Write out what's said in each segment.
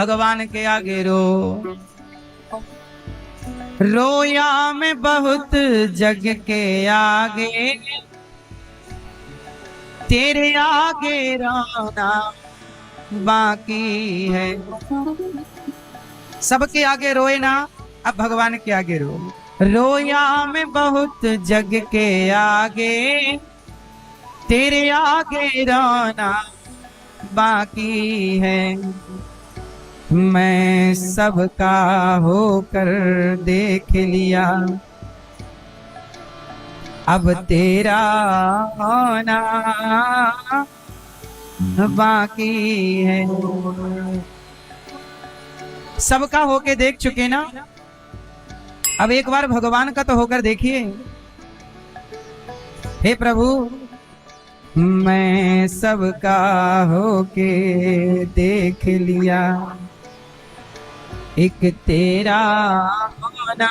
भगवान के आगे रो। रोया मैं बहुत जग के आगे, तेरे आगे रोना बाकी है। सबके आगे रोए ना, अब भगवान के आगे रो। रोया मैं बहुत जग के आगे, तेरे आगे रोना बाकी है। मैं सबका होकर देख लिया, अब तेरा होना बाकी है। सबका होके देख चुके ना, अब एक बार भगवान का तो होकर देखिए। हे प्रभु, मैं सबका होके देख लिया, एक तेरा होना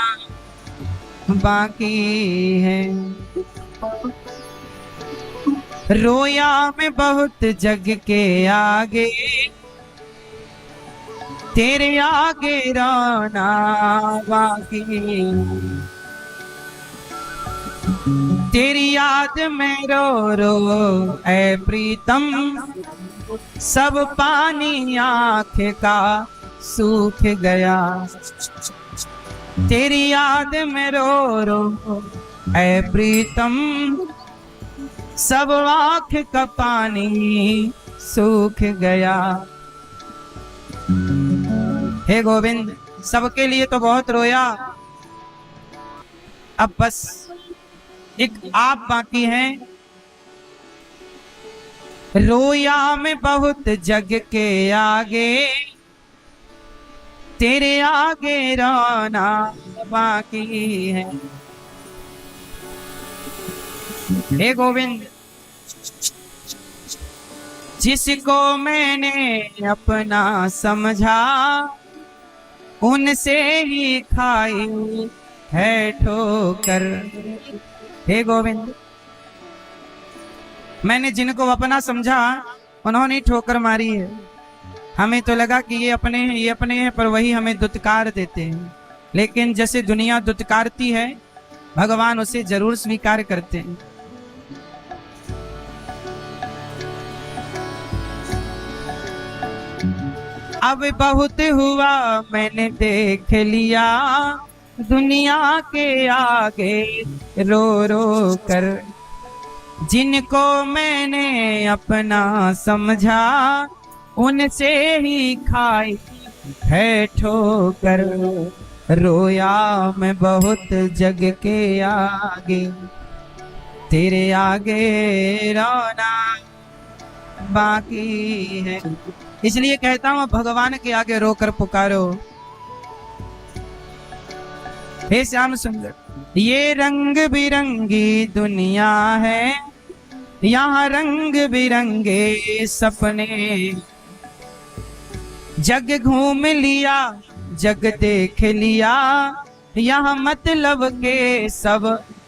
बाकी है। रोया मैं बहुत जग के आगे, तेरे आगे रोना बाकी। तेरी याद में रो रो ऐ प्रीतम, सब पानी आँख का सूख गया। तेरी याद में रो रो ऐ प्रीतम, सब आँख का पानी सूख गया। हे गोविंद, सबके लिए तो बहुत रोया, अब बस एक आप बाकी हैं। रोया मैं बहुत जग के आगे, तेरे आगे रोना बाकी है। हे गोविंद, जिसको मैंने अपना समझा, उनसे ही खाई है ठोकर। हे गोविंद, मैंने जिनको अपना समझा उन्होंने ठोकर मारी है। हमें तो लगा कि ये अपने हैं, पर वही हमें दुत्कार देते हैं। लेकिन जैसे दुनिया दुत्कारती है, भगवान उसे जरूर स्वीकार करते हैं। अब बहुत हुआ मैंने देख लिया, दुनिया के आगे रो रो कर। जिनको मैंने अपना समझा, उनसे ही खाई है ठोकर। रोया मैं बहुत जग के आगे, तेरे आगे रोना बाकी है। इसलिए कहता हूं, भगवान के आगे रोकर पुकारो। हे श्याम सुंदर, ये रंग बिरंगी दुनिया है, यहाँ रंग बिरंगे सपने। जग घूम लिया, जग देख लिया, यहाँ मतलब के सब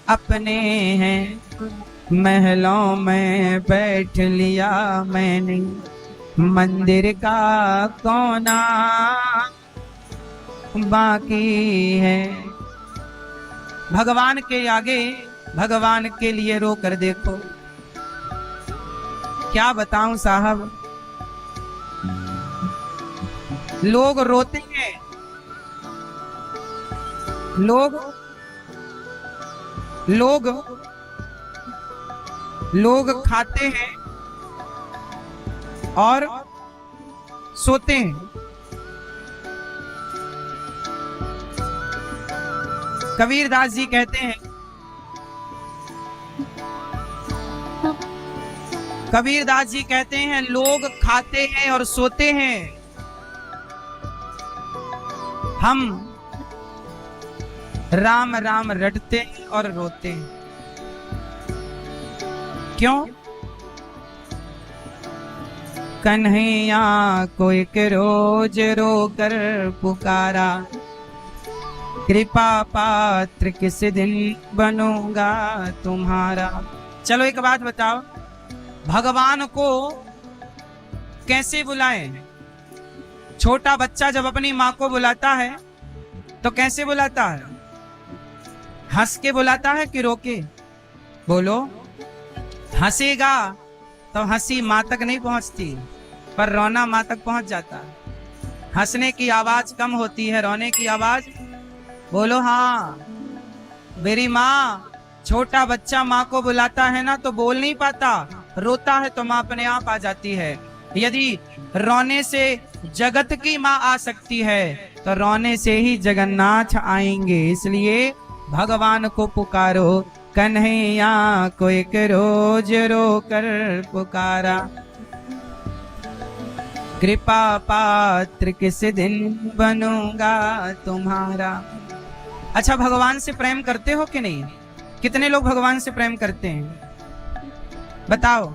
अपने हैं। महलों में बैठ लिया मैंने, मंदिर का कोना बाकी है। भगवान के आगे, भगवान के लिए रो कर देखो। क्या बताऊं साहब, लोग रोते हैं, लोग लोग लोग खाते हैं और सोते हैं। कबीरदास जी कहते हैं, कबीरदास जी कहते हैं, लोग खाते हैं और सोते हैं, हम राम राम रटते हैं और रोते हैं। क्यों? कन्हैया को एक रोज रोकर पुकारा, कृपा पात्र किस दिन बनूंगा तुम्हारा। चलो एक बात बताओ, भगवान को कैसे बुलाएं? छोटा बच्चा जब अपनी माँ को बुलाता है तो कैसे बुलाता है? हंस के बुलाता है कि रोके? बोलो। हंसेगा तो हंसी माँ तक नहीं पहुंचती, पर रोना माँ तक पहुंच जाता है। हंसने की आवाज कम होती है, रोने की आवाज। बोलो हाँ। मेरी माँ, छोटा बच्चा माँ को बुलाता है ना तो बोल नहीं पाता, रोता है तो माँ अपने आप आ जाती है। यदि रोने से जगत की माँ आ सकती है तो रोने से ही जगन्नाथ आएंगे। इसलिए भगवान को पुकारो, कन्हैया को एक रोज रो कर पुकारा, कृपा पात्र किस दिन बनूंगा तुम्हारा। अच्छा, भगवान से प्रेम करते हो कि नहीं? कितने लोग भगवान से प्रेम करते हैं? बताओ।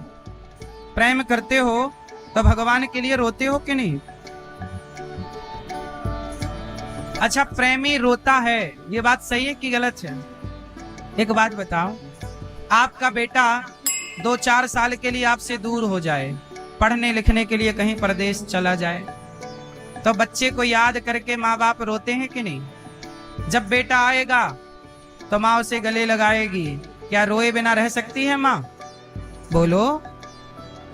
प्रेम करते हो तो भगवान के लिए रोते हो कि नहीं? अच्छा, प्रेमी रोता है, ये बात सही है कि गलत है? एक बात बताओ, आपका बेटा 2-4 साल के लिए आपसे दूर हो जाए, पढ़ने लिखने के लिए कहीं परदेश चला जाए, तो बच्चे को याद करके माँ बाप रोते हैं कि नहीं? जब बेटा आएगा तो माँ उसे गले लगाएगी। क्या रोए बिना रह सकती है माँ? बोलो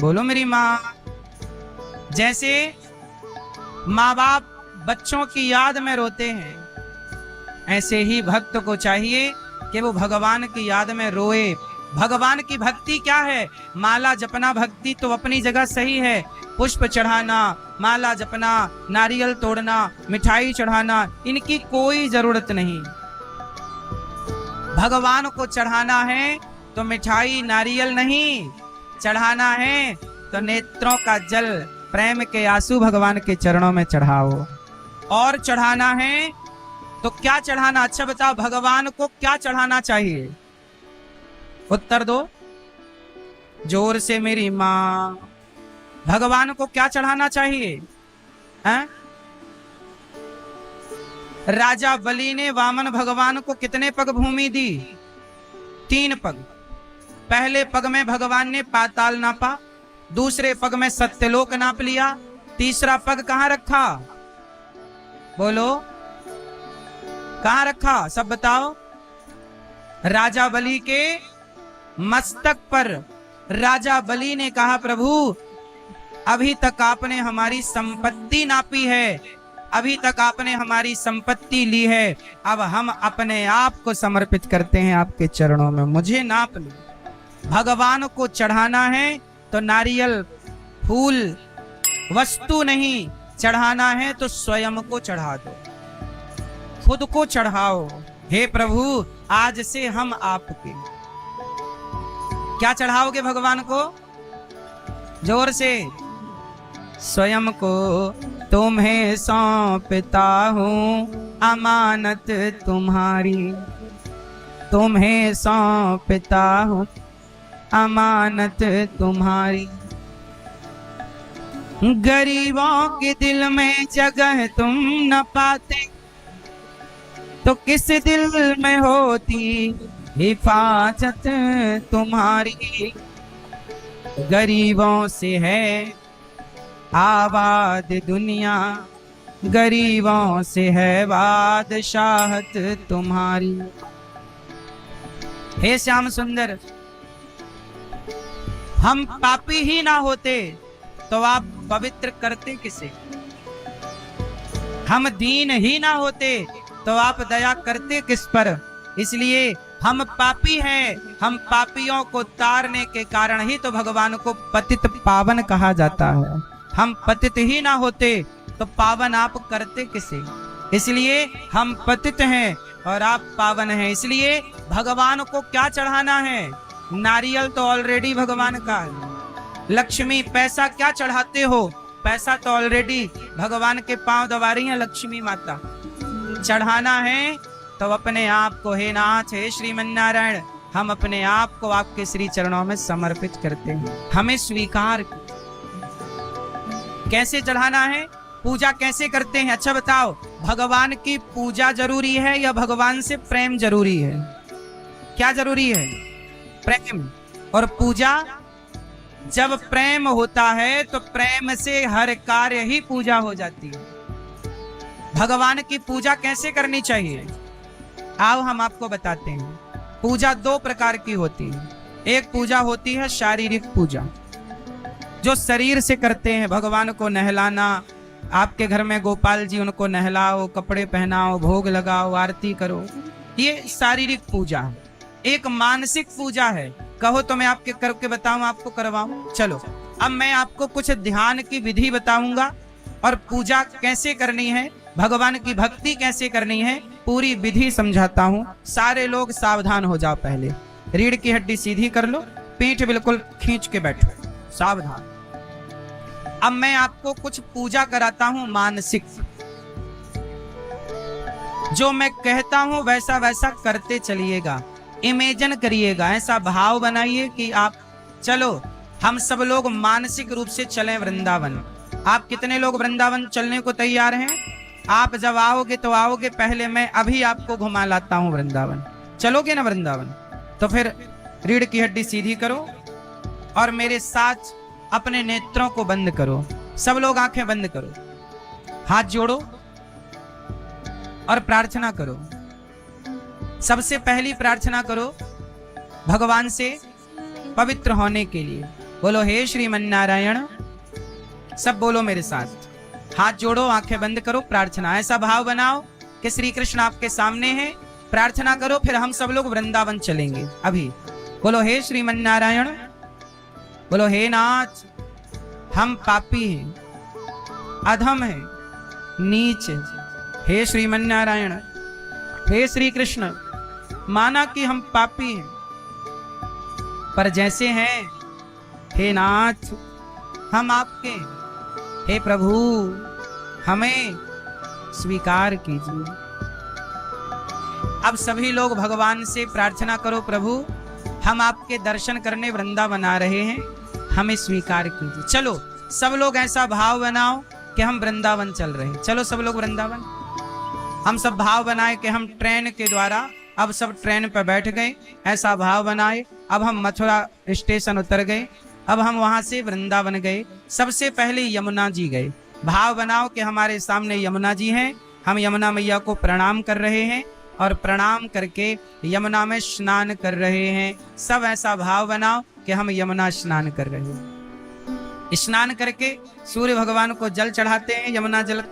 बोलो मेरी माँ। जैसे माँ बाप बच्चों की याद में रोते हैं, ऐसे ही भक्त को चाहिए कि वो भगवान की याद में रोए। भगवान की भक्ति क्या है? माला जपना भक्ति तो अपनी जगह सही है, पुष्प चढ़ाना, माला जपना, नारियल तोड़ना, मिठाई चढ़ाना, इनकी कोई जरूरत नहीं। भगवान को चढ़ाना है तो मिठाई नारियल नहीं, चढ़ाना है तो नेत्रों का जल, प्रेम के आंसू भगवान के चरणों में चढ़ाओ। और चढ़ाना है तो क्या चढ़ाना? अच्छा बताओ, भगवान को क्या चढ़ाना चाहिए? उत्तर दो जोर से मेरी माँ। भगवान को क्या चढ़ाना चाहिए? हैं? राजा बलि ने वामन भगवान को कितने पग भूमि दी? 3 पग। पहले पग में भगवान ने पाताल नापा, दूसरे पग में सत्यलोक नाप लिया, तीसरा पग कहां रखा? बोलो, कहां रखा? सब बताओ। राजा बलि के मस्तक पर। राजा बलि ने कहा, प्रभु अभी तक आपने हमारी संपत्ति नापी है, अभी तक आपने हमारी संपत्ति ली है, अब हम अपने आप को समर्पित करते हैं आपके चरणों में, मुझे नाप लो। भगवान को चढ़ाना है तो नारियल, फूल, वस्तु नहीं, चढ़ाना है तो स्वयं को चढ़ा दो, खुद को चढ़ाओ। हे प्रभु, आज से हम आपके। क्या चढ़ाओगे भगवान को? जोर से। स्वयं को तुम्हें सौंपता हूँ, अमानत तुम्हारी, तुम्हें सौंपता हूँ, अमानत तुम्हारी। गरीबों के दिल में जगह तुम न पाते तो किस दिल में होती हिफाजत तुम्हारी। गरीबों से है आबाद दुनिया, गरीबों से है बादशाहत तुम्हारी। हे श्याम सुंदर, हम पापी ही ना होते तो आप पवित्र करते किसे? हम दीन ही ना होते तो आप दया करते किस पर? इसलिए हम पापी हैं, हम पापियों को तारने के कारण ही तो भगवान को पतित पावन कहा जाता है। हम पतित ही ना होते तो पावन आप करते किसे? इसलिए हम पतित हैं और आप पावन हैं। इसलिए भगवान को क्या चढ़ाना है? नारियल तो ऑलरेडी भगवान का है। लक्ष्मी, पैसा क्या चढ़ाते हो? पैसा तो ऑलरेडी भगवान के पांव दबा रही है लक्ष्मी माता। चढ़ाना है तो अपने आप को, हे नाथ, हे श्रीमन्नारायण, हम अपने आप को आपके श्री चरणों में समर्पित करते हैं, हमें स्वीकार। कैसे चढ़ाना है? पूजा कैसे करते हैं? अच्छा बताओ, भगवान की पूजा जरूरी है या भगवान से प्रेम जरूरी है? क्या जरूरी है? प्रेम। और पूजा जब प्रेम होता है तो प्रेम से हर कार्य ही पूजा हो जाती है। भगवान की पूजा कैसे करनी चाहिए, आओ हम आपको बताते हैं। पूजा दो प्रकार की होती है। एक पूजा होती है शारीरिक पूजा, जो शरीर से करते हैं। भगवान को नहलाना, आपके घर में गोपाल जी, उनको नहलाओ, कपड़े पहनाओ, भोग लगाओ, आरती करो, ये शारीरिक पूजा है। एक मानसिक पूजा है। कहो तो मैं आपके करके बताऊं, आपको करवाऊं? चलो, अब मैं आपको कुछ ध्यान की विधि बताऊंगा और पूजा कैसे करनी है, भगवान की भक्ति कैसे करनी है, पूरी विधि समझाता हूं। सारे लोग सावधान हो जाओ। पहले रीढ़ की हड्डी सीधी कर लो, पीठ बिल्कुल खींच के बैठो, सावधान। अब मैं आपको कुछ पूजा कराता हूं मानसिक। जो मैं कहता हूं वैसा वैसा करते चलिएगा, इमेजिन करिएगा, ऐसा भाव बनाइए कि आप, चलो हम सब लोग मानसिक रूप से चलें वृंदावन। आप कितने लोग वृंदावन चलने को तैयार हैं? आप जब आओगे तो आओगे, पहले मैं अभी आपको घुमा लाता हूं वृंदावन। चलोगे ना वृंदावन? तो फिर रीढ़ की हड्डी सीधी करो और मेरे साथ अपने नेत्रों को बंद करो। सब लोग आंखें बंद करो, हाथ जोड़ो और प्रार्थना करो। सबसे पहली प्रार्थना करो भगवान से पवित्र होने के लिए। बोलो हे श्रीमन नारायण। सब बोलो मेरे साथ, हाथ जोड़ो, आंखें बंद करो, प्रार्थना। ऐसा भाव बनाओ कि श्री कृष्ण आपके सामने हैं, प्रार्थना करो। फिर हम सब लोग वृंदावन चलेंगे अभी। बोलो हे श्रीमन नारायण। बोलो हे नाथ, हम पापी हैं, अधम हैं, नीच हैं। हे श्रीमन नारायण, हे श्री कृष्ण, माना कि हम पापी हैं, पर जैसे हैं, हे नाथ हम आपके, हे प्रभु हमें स्वीकार कीजिए। अब सभी लोग भगवान से प्रार्थना करो, प्रभु हम आपके दर्शन करने वृंदावन आ रहे हैं, हमें स्वीकार कीजिए। चलो सब लोग ऐसा भाव बनाओ कि हम वृंदावन चल रहे हैं। चलो सब लोग वृंदावन। हम सब भाव बनाए कि हम ट्रेन के द्वारा, अब सब ट्रेन पर बैठ गए, ऐसा भाव बनाए। अब हम मथुरा स्टेशन उतर गए, अब हम वहां से वृंदावन गए। सबसे पहले यमुना जी गए। भाव बनाओ कि हमारे सामने यमुना जी हैं, हम यमुना मैया को प्रणाम कर रहे हैं और प्रणाम करके यमुना में स्नान कर रहे हैं। सब ऐसा भाव बनाओ कि हम यमुना स्नान कर रहे हैं। स्नान करके सूर्य भगवान को जल चढ़ाते हैं, यमुना जल,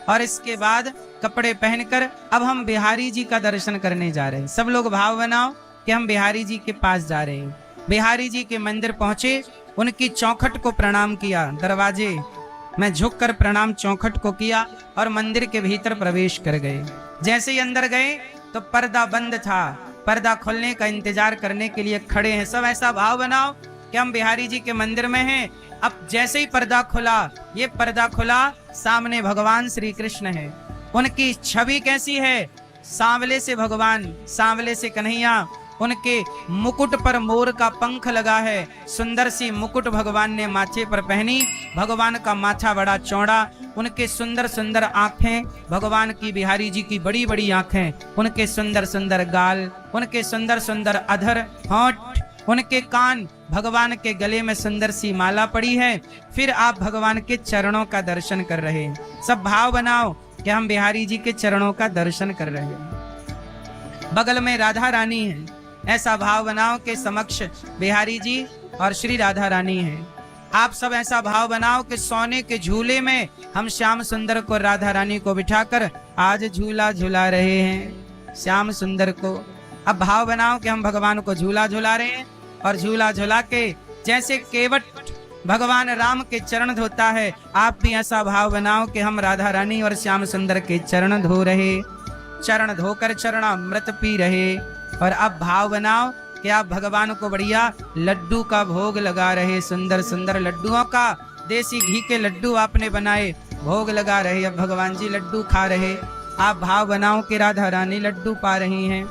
और इसके बाद कपड़े पहनकर अब हम बिहारी जी का दर्शन करने जा रहे हैं। सब लोग भाव बनाओ कि हम बिहारी जी के पास जा रहे हैं। बिहारी जी के मंदिर पहुंचे, उनकी चौखट को प्रणाम किया, दरवाजे में झुककर प्रणाम चौखट को किया और मंदिर के भीतर प्रवेश कर गए। जैसे ही अंदर गए तो पर्दा बंद था, पर्दा खोलने का इंतजार करने के लिए खड़े हैं। सब ऐसा भाव बनाओ कि हम बिहारी जी के मंदिर में हैं। अब जैसे ही पर्दा खुला, ये पर्दा खुला, सामने भगवान श्री कृष्ण है। उनकी छवि कैसी है? सांवले से भगवान, सांवले से कन्हैया, उनके मुकुट पर मोर का पंख लगा है, सुंदर सी मुकुट भगवान ने माथे पर पहनी। भगवान का माथा बड़ा चौड़ा, उनके सुंदर सुंदर आंखें, भगवान की बिहारी जी की बड़ी बड़ी आंखें, उनके सुंदर सुंदर गाल, उनके सुंदर सुंदर अधर, होंठ, उनके कान, भगवान के गले में सुंदर सी माला पड़ी है। फिर आप भगवान के चरणों का दर्शन कर रहे हैं। सब भाव बनाओ कि हम बिहारी जी के चरणों का दर्शन कर रहे हैं। बगल में राधा रानी है, ऐसा भाव बनाओ कि समक्ष बिहारी जी और श्री राधा रानी हैं। आप सब ऐसा भाव बनाओ कि सोने के झूले में हम श्याम सुंदर को, राधा रानी को बिठाकर आज झूला झूला रहे हैं, श्याम सुंदर को। अब भाव बनाओ कि हम भगवान को झूला झूला रहे हैं और झूला झूला के जैसे केवट भगवान राम के चरण धोता है, आप भी ऐसा भाव बनाओ कि हम राधा रानी और श्याम सुंदर के चरण धो रहे, चरण धोकर चरणामृत पी रहे। और अब भाव बनाओ कि आप भगवान को बढ़िया लड्डू का भोग लगा रहे, सुंदर सुंदर लड्डुओं का, देसी घी के लड्डू आपने बनाए, भोग लगा रहे। अब भगवान जी लड्डू खा रहे। आप भाव बनाओ कि राधा रानी लड्डू पा रही हैं।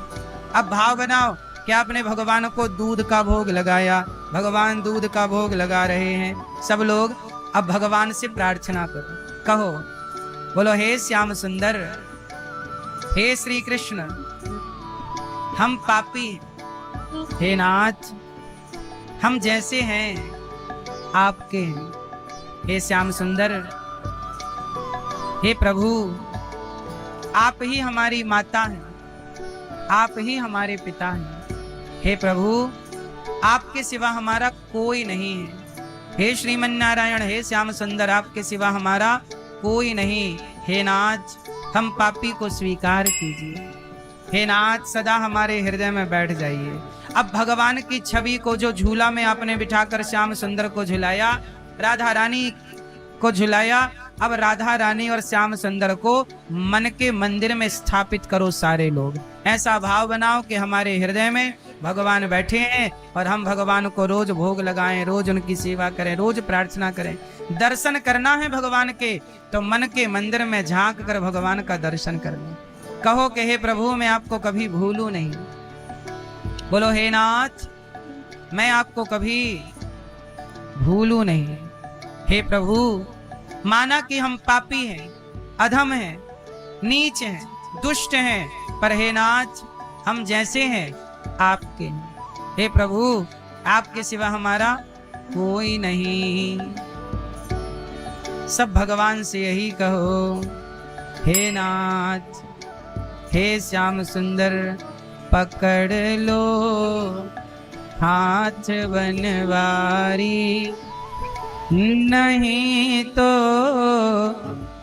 अब भाव बनाओ कि आपने भगवान को दूध का भोग लगाया, भगवान दूध का भोग लगा रहे हैं। सब लोग अब भगवान से प्रार्थना करो, कहो, बोलो हे श्याम सुंदर, हे श्री कृष्ण, हम पापी, हे नाथ हम जैसे हैं आपके हैं। हे श्याम सुंदर, हे प्रभु, आप ही हमारी माता हैं, आप ही हमारे पिता हैं। हे प्रभु, आपके सिवा हमारा कोई नहीं है। हे श्रीमन नारायण, हे श्याम सुंदर, आपके सिवा हमारा कोई नहीं। हे नाथ, हम पापी को स्वीकार कीजिए। हे नाथ, सदा हमारे हृदय में बैठ जाइए। अब भगवान की छवि को जो झूला में आपने बिठाकर श्याम सुंदर को झुलाया, राधा रानी को झुलाया, अब राधा रानी और श्याम सुंदर को मन के मंदिर में स्थापित करो सारे लोग। ऐसा भाव बनाओ कि हमारे हृदय में भगवान बैठे हैं और हम भगवान को रोज भोग लगाएं, रोज उनकी सेवा करें, रोज प्रार्थना करें। दर्शन करना है भगवान के तो मन के मंदिर में झांक कर भगवान का दर्शन कर लें। कहो कि हे प्रभु, मैं आपको कभी भूलूं नहीं। बोलो, हे नाथ, मैं आपको कभी भूलूं नहीं। हे प्रभु, माना कि हम पापी हैं, अधम हैं, नीच हैं, दुष्ट हैं, पर हे नाथ, हम जैसे हैं आपके हैं। हे प्रभु, आपके सिवा हमारा कोई नहीं। सब भगवान से यही कहो, हे नाथ, हे श्याम सुंदर, पकड़ लो हाथ बनवारी, नहीं तो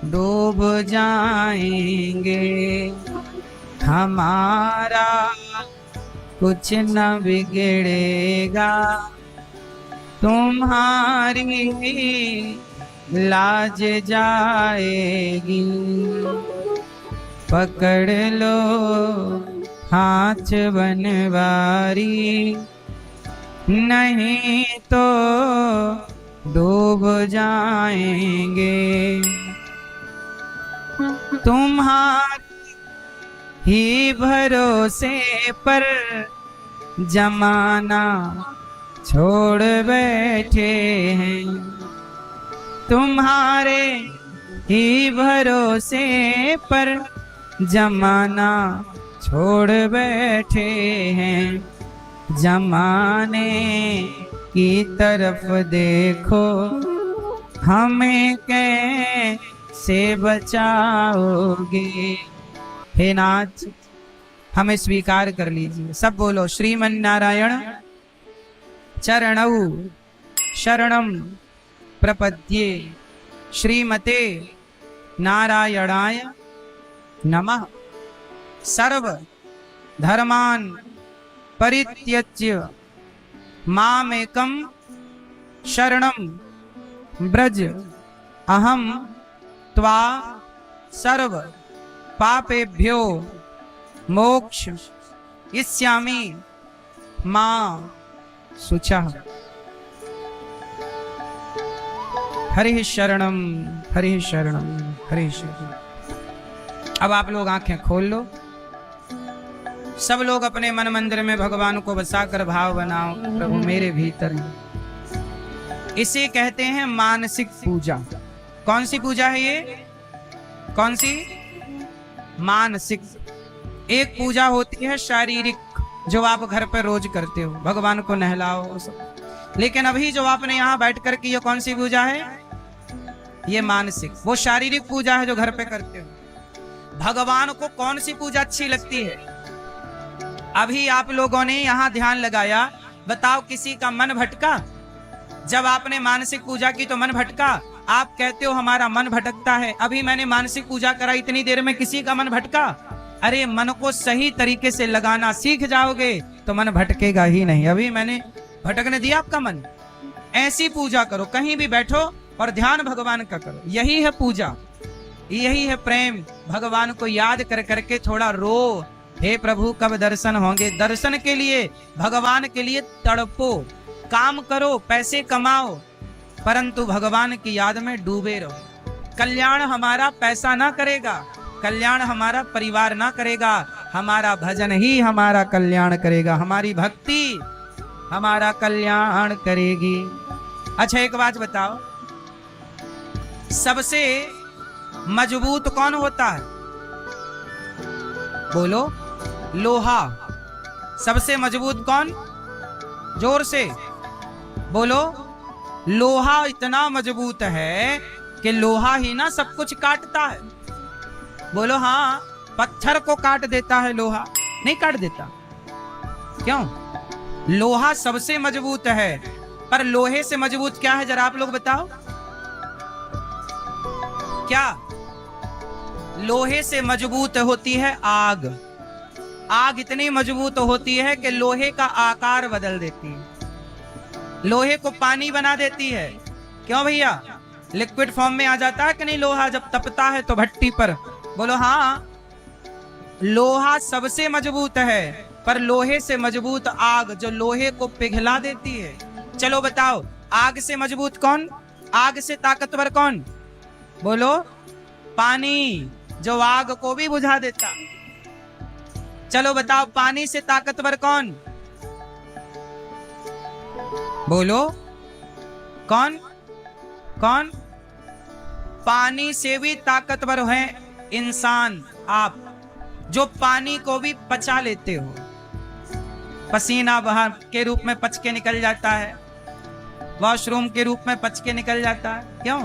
डूब जाएंगे, हमारा कुछ न बिगड़ेगा, तुम्हारी लाज जाएगी। पकड़ लो हाथ बनवारी, नहीं तो डूब जाएंगे, तुम्हारे ही भरोसे पर जमाना छोड़ बैठे हैं, तुम्हारे ही भरोसे पर जमाना छोड़ बैठे हैं। जमाने की तरफ देखो, हमें कैसे बचाओगे। हे नाथ, हमें स्वीकार कर लीजिए। सब बोलो, श्रीमन नारायण चरणौ शरणम प्रपद्ये, श्रीमते नारायणाय नमः। सर्व धर्मान् परित्यज्य मामेकं शरणं ब्रज, अहम त्वा सर्व पापेभ्यो मोक्ष इष्यामि मा शुचः। हरि शरणम, हरि शरणम, हरि शरणम। अब आप लोग आंखें खोल लो। सब लोग अपने मन मंदिर में भगवान को बसाकर भाव बनाओ, प्रभु मेरे भीतर है। इसे कहते हैं मानसिक पूजा। कौन सी पूजा है ये? कौन सी? मानसिक। एक पूजा होती है शारीरिक, जो आप घर पर रोज करते हो, भगवान को नहलाओ सब। लेकिन अभी जो आपने यहाँ बैठ कर की, ये कौन सी पूजा है? ये मानसिक। वो शारीरिक पूजा है जो घर पे करते हो। भगवान को कौन सी पूजा अच्छी लगती है? अभी आप लोगों ने यहाँ ध्यान लगाया, बताओ किसी का मन भटका? जब आपने मानसिक पूजा की तो मन भटका? आप कहते हो हमारा मन भटकता है। अभी मैंने मानसिक पूजा करा, इतनी देर में किसी का मन भटका? अरे मन को सही तरीके से लगाना सीख जाओगे तो मन भटकेगा ही नहीं। अभी मैंने भटकने दिया आपका मन? ऐसी पूजा करो, कहीं भी बैठो और ध्यान भगवान का करो। यही है पूजा, यही है प्रेम। भगवान को याद कर करके थोड़ा रो, हे प्रभु कब दर्शन होंगे। दर्शन के लिए, भगवान के लिए तड़पो, काम करो, पैसे कमाओ, परंतु भगवान की याद में डूबे रहो। कल्याण हमारा पैसा ना करेगा, कल्याण हमारा परिवार ना करेगा, हमारा भजन ही हमारा कल्याण करेगा, हमारी भक्ति हमारा कल्याण करेगी। अच्छा एक बात बताओ, सबसे मजबूत कौन होता है? बोलो, लोहा। सबसे मजबूत कौन? जोर से बोलो, लोहा इतना मजबूत है कि लोहा ही ना सब कुछ काटता है। बोलो हाँ, पत्थर को काट देता है लोहा? नहीं काट देता। क्यों? लोहा सबसे मजबूत है, पर लोहे से मजबूत क्या है जरा आप लोग बताओ? क्या? लोहे से मजबूत होती है आग। आग इतनी मजबूत होती है कि लोहे का आकार बदल देती है, लोहे को पानी बना देती है। क्यों भैया? लिक्विड फॉर्म में आ जाता है कि नहीं लोहा जब तपता है तो भट्टी पर? बोलो हाँ। लोहा सबसे मजबूत है, पर लोहे से मजबूत आग जो लोहे को पिघला देती है। चलो बताओ, आग से मजबूत कौन? आग से ताकतवर कौन? बोलो पानी, जो आग को भी बुझा देता। चलो बताओ, पानी से ताकतवर कौन? बोलो कौन? कौन? पानी से भी ताकतवर है इंसान, आप जो पानी को भी पचा लेते हो। पसीना बहा के रूप में पच के निकल जाता है, वॉशरूम के रूप में पच के निकल जाता है। क्यों?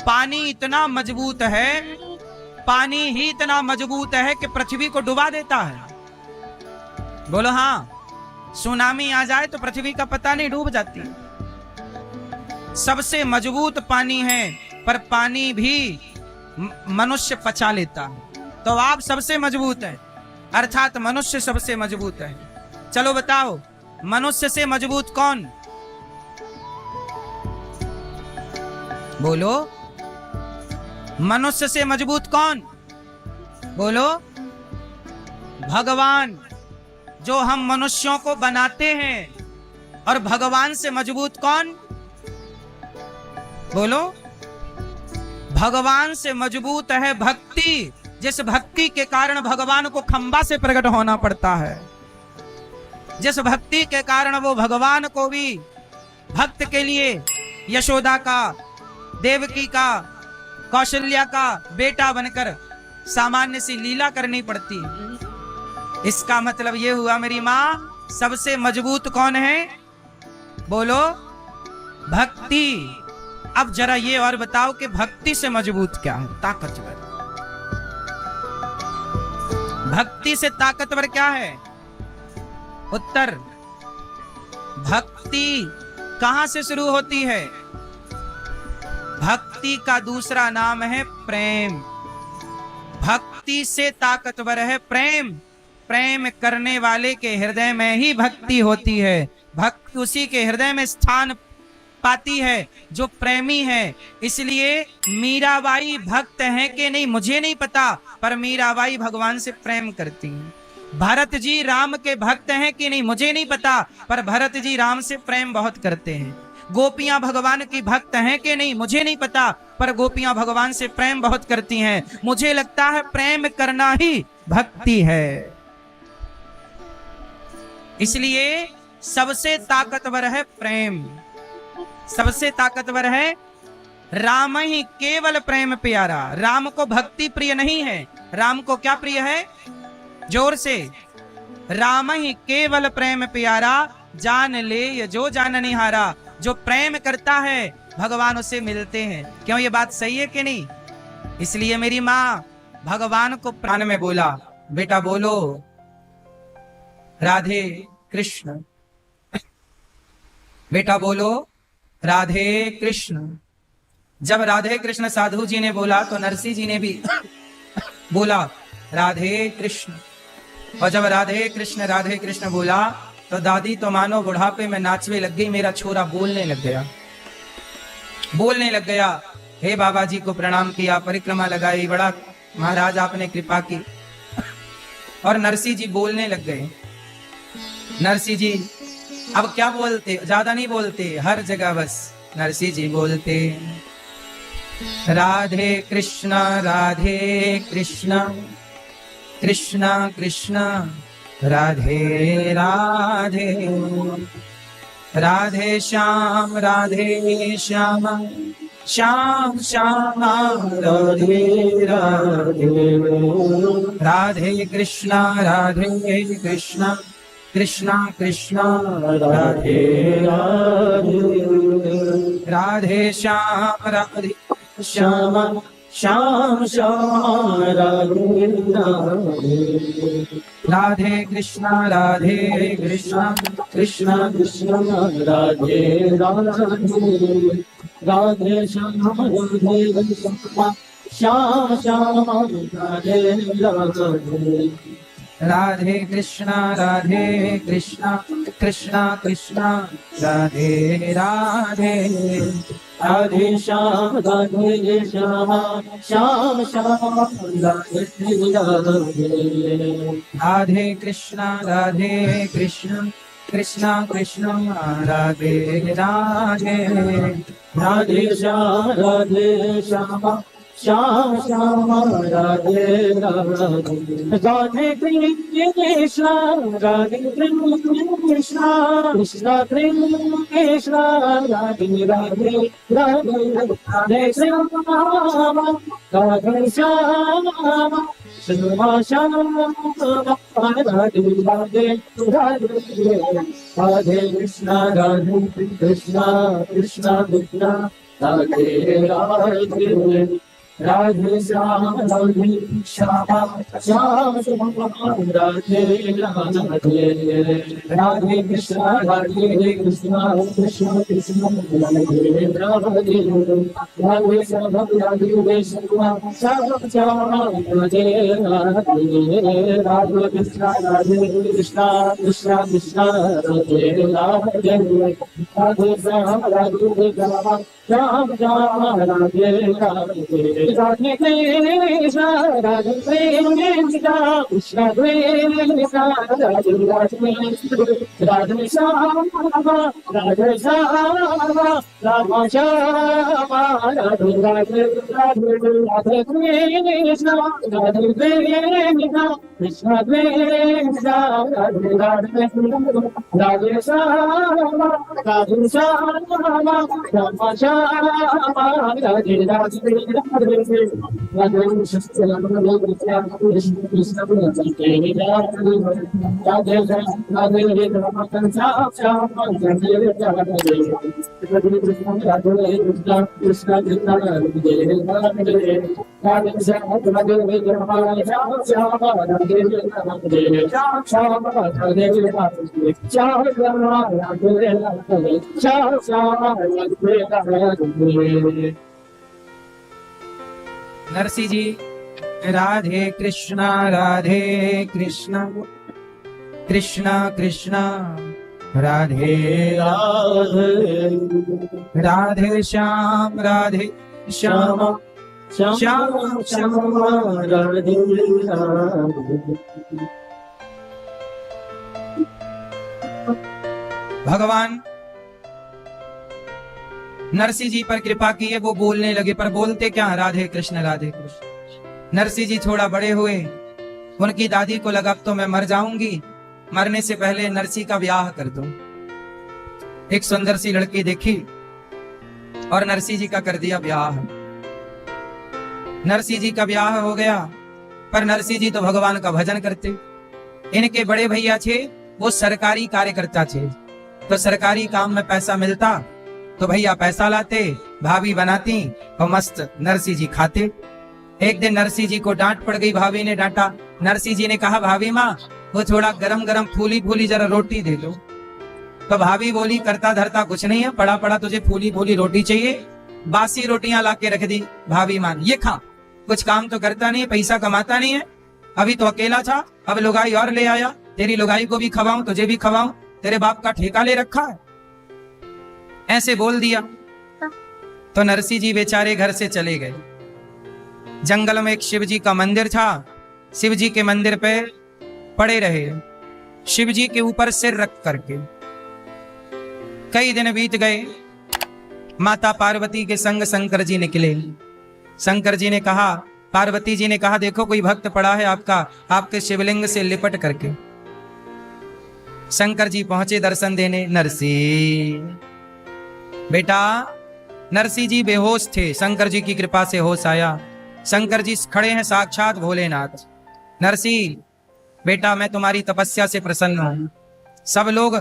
पानी इतना मजबूत है, पानी ही इतना मजबूत है कि पृथ्वी को डुबा देता है। बोलो हाँ। सुनामी आ जाए तो पृथ्वी का पता नहीं, डूब जाती है। सबसे मजबूत पानी है, पर पानी भी मनुष्य पचा लेता है। तो आप सबसे मजबूत है, अर्थात मनुष्य सबसे मजबूत है। चलो बताओ, मनुष्य से मजबूत कौन? बोलो मनुष्य से मजबूत कौन? बोलो भगवान, जो हम मनुष्यों को बनाते हैं। और भगवान से मजबूत कौन? बोलो भगवान से मजबूत है भक्ति, जिस भक्ति के कारण भगवान को खंबा से प्रकट होना पड़ता है, जिस भक्ति के कारण वो भगवान को भी भक्त के लिए यशोदा का, देवकी का, कौशल्या का बेटा बनकर सामान्य सी लीला करनी पड़ती है। इसका मतलब ये हुआ मेरी माँ, सबसे मजबूत कौन है? बोलो भक्ति। अब जरा ये और बताओ कि भक्ति से मजबूत क्या है? ताकतवर। भक्ति से ताकतवर क्या है? उत्तर, भक्ति कहां से शुरू होती है? भक्ति का दूसरा नाम है प्रेम। भक्ति से ताकतवर है प्रेम। प्रेम करने वाले के हृदय में ही भक्ति होती है। भक्ति उसी के हृदय में स्थान पाती है जो प्रेमी है। इसलिए मीराबाई भक्त हैं कि नहीं मुझे नहीं पता, पर मीराबाई भगवान से प्रेम करती हैं। भरत जी राम के भक्त हैं कि नहीं मुझे नहीं पता, पर भरत जी राम से प्रेम बहुत करते हैं। गोपियां भगवान की भक्त हैं कि नहीं मुझे नहीं पता, पर गोपियां भगवान से प्रेम बहुत करती हैं। मुझे लगता है प्रेम करना ही भक्ति है। इसलिए सबसे ताकतवर है प्रेम, सबसे ताकतवर है राम ही, केवल प्रेम प्यारा। राम को भक्ति प्रिय नहीं है, राम को क्या प्रिय है? जोर से, राम ही केवल प्रेम प्यारा, जान ले ये जो जान निहारा। जो प्रेम करता है भगवान उसे मिलते हैं। क्यों? ये बात सही है कि नहीं? इसलिए मेरी माँ भगवान को प्राण में बोला, बेटा बोलो राधे कृष्ण, बेटा बोलो राधे कृष्ण। जब राधे कृष्ण साधु जी ने बोला तो नरसिंह जी ने भी बोला राधे कृष्ण। और जब राधे कृष्ण बोला तो दादी तो मानो बुढ़ापे में नाचने लग गई। मेरा छोरा बोलने लग गया। हे बाबा जी को प्रणाम किया, परिक्रमा लगाई, बड़ा महाराज आपने कृपा की। और नरसिंह जी बोलने लग गए। नरसिंह जी अब क्या बोलते, ज्यादा नहीं बोलते, हर जगह बस नरसिंह जी बोलते राधे कृष्ण कृष्ण कृष्ण राधे राधे, राधे श्याम श्याम श्याम राधे राधे, राधे कृष्ण कृष्णा कृष्णा राधे राधे, राधे श्याम राधे श्याम, श्याम श्याम राधे राधे, राधे कृष्णा कृष्णा कृष्णा राधे राधे, राधे श्याम श्याम श्याम राधे राधे, राधे कृष्णा कृष्णा कृष्णा राधे राधे, राधे श्याम श्याम श्याम राधे राधे, राधे कृष्णा कृष्णा कृष्णा राधे राधे, राधे श्याम श्याम श्याम राधे राधे, राधे कृष्णा कृष्णा कृष्णा कृष्णा राधे राधे, राधे राधे श्याम राधे श्याम श्याम श्याम राधे राधे राधे, राधे कृष्णा कृष्णा कृष्णा राधे राधे, राधे श्याम श्याम श्याम राधे राधे, राधे कृष्णा कृष्णा कृष्णा राधे राधे, राधे श्याम राधे श्याम श्याम राधे राधे, राधे कृष्णा कृष्णा कृष्णा राधे राधे, राधे श्याम राधे श्याम श्याम राधे राधे, राधे कृष्णा कृष्णा कृष्णा राधे राधे, राधे श्याम राधे श्याम राम श्याम राधे राधे, राधे कृष्णा कृष्णा कृष्णा राधे राधे, राधे श्याम राधे श्याम राम श्याम राधे राधे, नरसिंह जी राधे कृष्णा कृष्णा कृष्णा राधे राधे, राधे श्याम श्याम श्याम राधे राधे। भगवान नरसिंह जी पर कृपा की है, वो बोलने लगे, पर बोलते क्या? राधे कृष्ण राधे कृष्ण। नरसिंह जी थोड़ा बड़े हुए, उनकी दादी को लगा अब तो मैं मर जाऊंगी, मरने से पहले नरसिंह का ब्याह कर दूं। एक सुंदर सी लड़की देखी और नरसिंह जी का कर दिया ब्याह। नरसिंह जी का ब्याह हो गया, पर नरसिंह जी तो भगवान का भजन करते। इनके बड़े भैया थे, वो सरकारी कार्यकर्ता थे, तो सरकारी काम में पैसा मिलता तो भैया पैसा लाते, भाभी बनाती और मस्त नरसिंह जी खाते। एक दिन नरसिंह जी को डांट पड़ गई, भाभी ने डांटा। नरसिंह जी ने कहा, भाभी माँ वो थोड़ा गरम गरम फूली फूली जरा रोटी दे दो। तो भाभी बोली, करता धरता कुछ नहीं है, पड़ा पड़ा तुझे फूली फूली रोटी चाहिए। बासी रोटियां ला के रख दी भाभी माँ, ये खा, कुछ काम तो करता नहीं, पैसा कमाता नहीं है, अभी तो अकेला था, अब लुगाई और ले आया, तेरी लुगाई को भी खवाऊं तुझे भी खवाऊं, तेरे बाप का ठेका ले रखा है। ऐसे बोल दिया तो नरसिंह जी बेचारे घर से चले गए। जंगल में एक शिव जी का मंदिर था, शिव जी के मंदिर पे पड़े रहे, शिव जी के ऊपर सिर रख करके। कई दिन बीत गए, माता पार्वती के संग शंकर जी निकले। शंकर जी ने कहा, पार्वती जी ने कहा, देखो कोई भक्त पड़ा है आपका, आपके शिवलिंग से लिपट करके। शंकर जी पहुंचे दर्शन देने। नरसिंह बेटा, नरसिंह जी बेहोश थे, शंकर जी की कृपा से होश आया। शंकर जी खड़े हैं साक्षात भोलेनाथ। नरसिंह बेटा, मैं तुम्हारी तपस्या से प्रसन्न हूं, सब लोग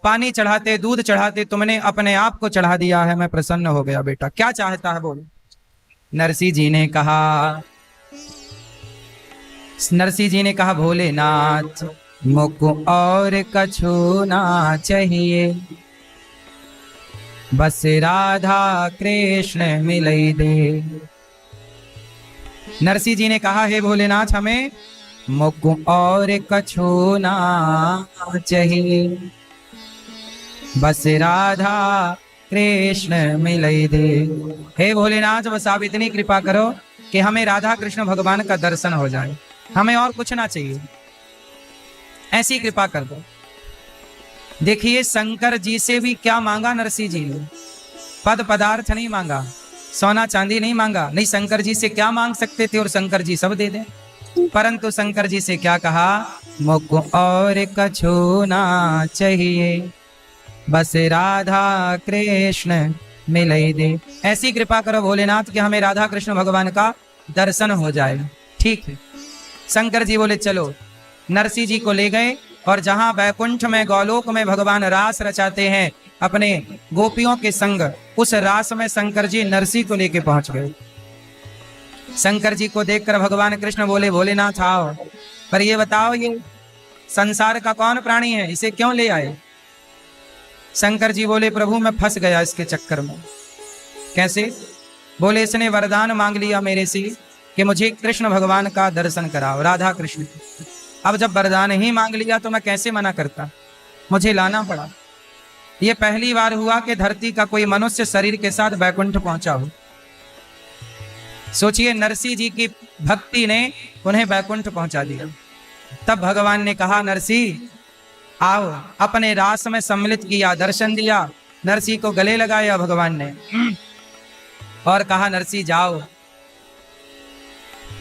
पानी चढ़ाते, दूध चढ़ाते, तुमने अपने आप को चढ़ा दिया है, मैं प्रसन्न हो गया बेटा, क्या चाहता है बोलो। नरसिंह जी ने कहा भोलेनाथ मुझको और कछु ना चाहिए, बस राधा कृष्ण मिलई दे। नरसिंह जी ने कहा हे भोलेनाथ हमें मुझको और कछु ना चाहिए, बस राधा कृष्ण मिलई दे। हे भोलेनाथ बस आप इतनी कृपा करो कि हमें राधा कृष्ण भगवान का दर्शन हो जाए, हमें और कुछ ना चाहिए, ऐसी कृपा कर दो। देखिए शंकर जी से भी क्या मांगा नरसिंह जी ने, पद पदार्थ नहीं मांगा, सोना चांदी नहीं मांगा, नहीं शंकर जी से क्या मांग सकते थे और शंकर जी सब दे दें, परंतु शंकर जी से क्या कहा, मुझको और कछु ना चाहिए, बस राधा कृष्ण मिलई दे। ऐसी कृपा करो भोलेनाथ कि हमें राधा कृष्ण भगवान का दर्शन हो जाए। ठीक है, शंकर जी बोले चलो। नरसिंह जी को ले गए और जहां बैकुंठ में गौलोक में भगवान रास रचाते हैं अपने गोपियों के संग, उस रास में शंकर जी नरसिंह को लेके पहुंच गए। शंकर जी को देखकर भगवान कृष्ण बोले भोलेनाथ आओ, पर ये बताओ ये संसार का कौन प्राणी है, इसे क्यों ले आए। शंकर जी बोले प्रभु मैं फंस गया इसके चक्कर में। कैसे? बोले इसने वरदान मांग लिया मेरे से कि मुझे कृष्ण भगवान का दर्शन कराओ, राधा कृष्ण। अब जब वरदान ही मांग लिया तो मैं कैसे मना करता, मुझे लाना पड़ा। यह पहली बार हुआ कि धरती का कोई मनुष्य शरीर के साथ बैकुंठ पहुंचा हो। सोचिए नरसिंह जी की भक्ति ने उन्हें बैकुंठ पहुंचा दिया। तब भगवान ने कहा नरसिंह आओ, अपने रास में सम्मिलित किया, दर्शन दिया, नरसिंह को गले लगाया भगवान ने और कहा नरसिंह जाओ,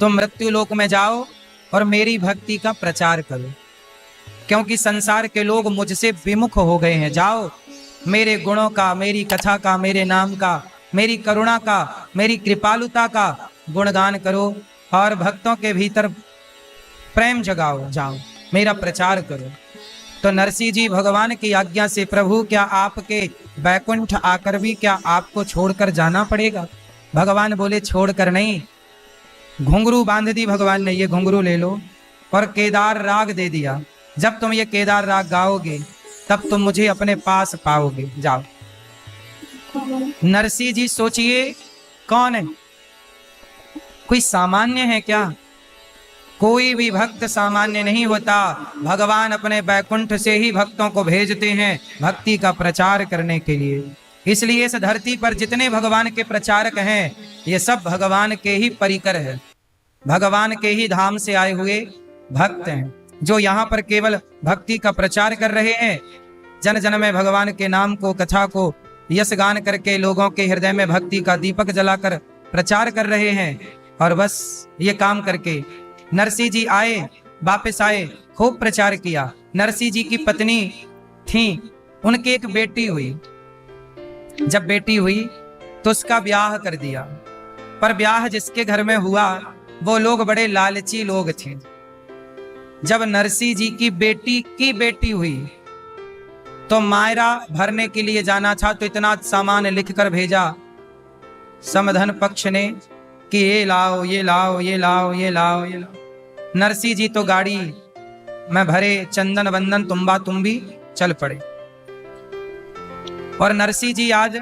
तुम मृत्यु लोक में जाओ और मेरी भक्ति का प्रचार करो, क्योंकि संसार के लोग मुझसे विमुख हो गए हैं। जाओ मेरे गुणों का, मेरी कथा का, मेरे नाम का, मेरी करुणा का, मेरी कृपालुता का गुणगान करो और भक्तों के भीतर प्रेम जगाओ, जाओ मेरा प्रचार करो। तो नरसिंह जी भगवान की आज्ञा से प्रभु क्या आपके बैकुंठ आकर भी क्या आपको छोड़कर जाना पड़ेगा। भगवान बोले छोड़कर नहीं, घुंघरू बांध दी भगवान ने, ये घुंघरू ले लो और केदार राग दे दिया। जब तुम ये केदार राग गाओगे तब तुम मुझे अपने पास पाओगे, जाओ। नरसिंह जी सोचिए कौन है, कोई सामान्य है क्या? कोई भी भक्त सामान्य नहीं होता। भगवान अपने बैकुंठ से ही भक्तों को भेजते हैं भक्ति का प्रचार करने के लिए। इसलिए इस धरती पर जितने भगवान के प्रचारक हैं ये सब भगवान के ही परिकर है, भगवान के ही धाम से आए हुए भक्त हैं, जो यहाँ पर केवल भक्ति का प्रचार कर रहे हैं। जन जन में भगवान के नाम को, कथा को यश गान करके लोगों के हृदय में भक्ति का दीपक जलाकर प्रचार कर रहे हैं। और बस ये काम करके नरसिंह जी आए, वापस आए, खूब प्रचार किया। नरसिंह जी की पत्नी थी, उनकी एक बेटी हुई। जब बेटी हुई तो उसका ब्याह कर दिया, पर ब्याह जिसके घर में हुआ वो लोग बड़े लालची लोग थे। जब नरसिंह जी की बेटी हुई तो मायरा भरने के लिए जाना था, तो इतना सामान लिखकर भेजा समधन पक्ष ने कि ये लाओ, ये लाओ, ये लाओ, ये लाओ, ये लाओ। नरसिंह जी तो गाड़ी में भरे चंदन वंदन तुम्बा तुम्बी चल पड़े। और नरसिंह जी आज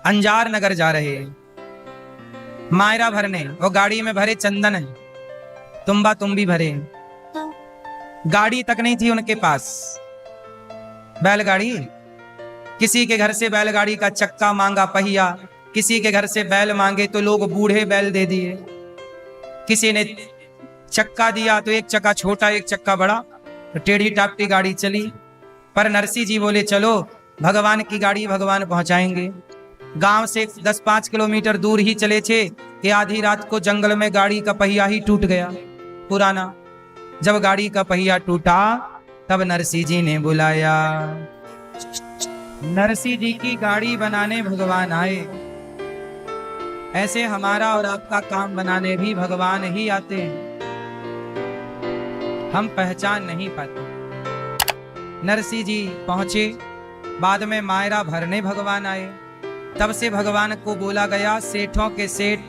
अंजार नगर जा रहे हैं मायरा भरने। वो गाड़ी में भरे चंदन है, तुम्बा तुम्बी भरे, गाड़ी तक नहीं थी उनके पास, बैलगाड़ी। किसी के घर से बैलगाड़ी का चक्का मांगा, पहिया, किसी के घर से बैल मांगे तो लोग बूढ़े बैल दे दिए, किसी ने चक्का दिया तो एक चक्का छोटा एक चक्का बड़ा, तो टेढ़ी टापटी गाड़ी चली। पर नरसिंह जी बोले चलो भगवान की गाड़ी भगवान पहुंचाएंगे। गांव से 10-5 किलोमीटर दूर ही चले थे कि आधी रात को जंगल में गाड़ी का पहिया ही टूट गया पुराना। जब गाड़ी का पहिया टूटा तब नरसिंह जी ने बुलाया। नरसिंह जी की गाड़ी बनाने भगवान आए। ऐसे हमारा और आपका काम बनाने भी भगवान ही आते हैं, हम पहचान नहीं पाते। नरसिंह जी पहुंचे। बाद में मायरा भरने भगवान आए। तब से भगवान को बोला गया सेठों के सेठ